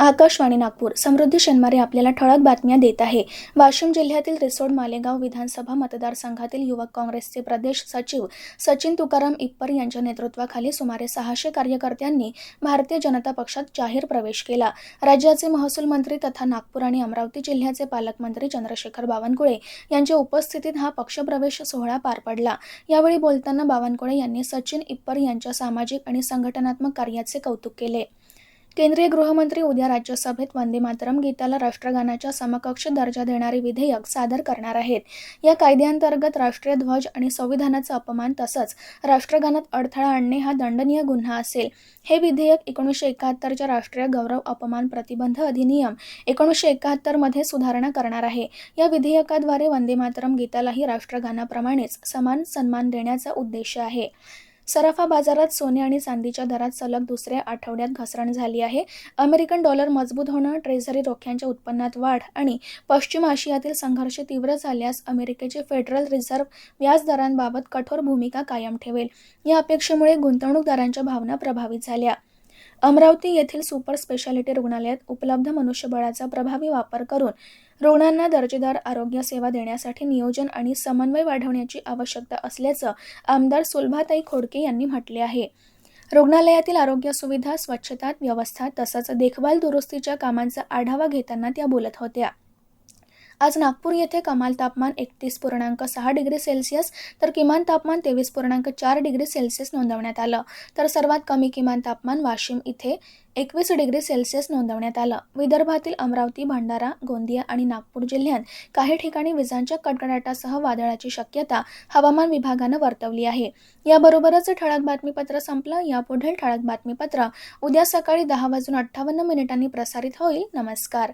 आकाशवाणी नागपूर. समृद्धी शनिवारी आपल्याला ठळक बातम्या देत आहे. वाशिम जिल्ह्यातील रिसोड मालेगाव विधानसभा मतदारसंघातील युवक काँग्रेसचे प्रदेश सचिव सचिन तुकाराम इप्पर यांच्या नेतृत्वाखाली सुमारे 600 कार्यकर्त्यांनी भारतीय जनता पक्षात जाहीर प्रवेश केला. राज्याचे महसूल मंत्री तथा नागपूर आणि अमरावती जिल्ह्याचे पालकमंत्री चंद्रशेखर बावनकुळे यांच्या उपस्थितीत हा पक्षप्रवेश सोहळा पार पडला. यावेळी बोलताना बावनकुळे यांनी सचिन इप्पर यांच्या सामाजिक आणि संघटनात्मक कार्याचे कौतुक केले. केंद्रीय गृहमंत्री उद्या राज्यसभेत वंदे मातरम गीताला राष्ट्रगानाच्या समकक्ष दर्जा देणारे विधेयक सादर करणार आहेत. या कायद्याअंतर्गत राष्ट्रीय ध्वज आणि संविधानाचा अपमान तसंच राष्ट्रगानात अडथळा आणणे हा दंडनीय गुन्हा असेल. हे विधेयक 1971च्या राष्ट्रीय गौरव अपमान प्रतिबंध अधिनियम 1971 मध्ये सुधारणा करणार आहे. या विधेयकाद्वारे वंदे मातरम गीतालाही राष्ट्रगानाप्रमाणेच समान सन्मान देण्याचा उद्देश आहे. सराफा बाजारात सोने आणि चांदीच्या दरात सलग दुसऱ्या आठवड्यात घसरण झाली आहे. अमेरिकन डॉलर मजबूत होणं, ट्रेझरी रोख्यांच्या उत्पन्नात वाढ आणि पश्चिम आशियातील संघर्ष तीव्र झाल्यास अमेरिकेचे फेडरल रिझर्व्ह व्याजदरांबाबत कठोर भूमिका कायम ठेवेल. या अपेक्षेमुळे गुंतवणूकदारांच्या भावना प्रभावित झाल्या. अमरावती येथील सुपर स्पेशालिटी रुग्णालयात उपलब्ध मनुष्यबळाचा प्रभावी वापर करून रुग्णांना दर्जेदार आरोग्य सेवा देण्यासाठी नियोजन आणि समन्वय वाढवण्याची आवश्यकता असल्याचं आमदार सुलभाताई खोडके यांनी म्हटले आहे. रुग्णालयातील आरोग्य सुविधा, स्वच्छता, व्यवस्था तसंच देखभाल दुरुस्तीच्या कामांचा आढावा घेताना त्या बोलत होत्या. आज नागपूर येथे कमाल तापमान 31.6 डिग्री सेल्सिअस तर किमान तापमान 23.4 डिग्री सेल्सिअस नोंदवण्यात आलं. तर सर्वात कमी किमान तापमान वाशिम इथे 21 डिग्री सेल्सिअस नोंदवण्यात आलं. विदर्भातील अमरावती, भंडारा, गोंदिया आणि नागपूर जिल्ह्यात काही ठिकाणी विजांच्या कडकडाटासह वादळाची शक्यता हवामान विभागानं वर्तवली आहे. याबरोबरच ठळक बातमीपत्र संपलं. यापुढील ठळक बातमीपत्र उद्या सकाळी 10:58 प्रसारित होईल. नमस्कार.